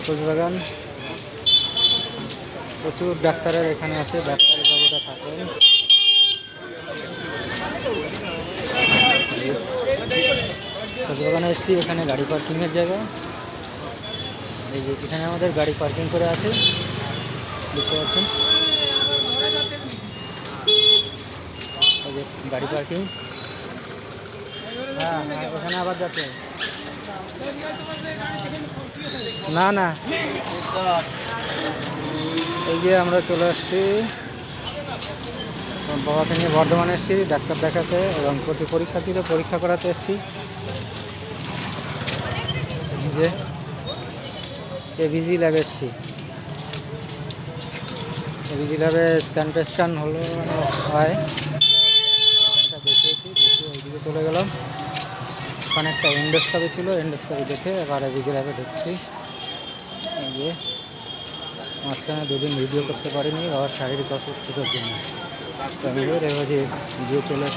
খোঁজবাগান প্রচুর ডাক্তারের এখানে আছে, ডাক্তারের বাবুটা থাকেন। খোঁজবাগানে এসেছি, এখানে গাড়ি পার্কিংয়ের জায়গা। এই যে এখানে আমাদের গাড়ি পার্কিং করে আছে, দেখতে পাচ্ছেন। এই যে গাড়ি পার্কিং। হ্যাঁ হ্যাঁ, এখানে আবার যাচ্ছে না না। এই যে আমরা চলে আসছি, বাবাকে নিয়ে বর্ধমানে এসেছি ডাক্তার দেখাতে, এবং প্রতি পরীক্ষা ছিল, পরীক্ষা করাতে এসেছি। যে এবিজি ল্যাবে এসেছি, এবিজি ল্যাবে স্ক্যান টেস্টান হলো হয়, এখানটা দেখিয়েছি, দেখিয়ে ওইদিকে চলে গেলাম। ওখানে একটা এন্ডোস্কোপি ছিল, এন্ডোস্কোপি দেখে এবার এবিজি ল্যাবে ঢুকছি। এই যে মাঝখানে দুদিন ভিডিও করতে পারিনি, আবার শারীরিক অসুস্থতার জন্য, এভাবে গিয়ে চলে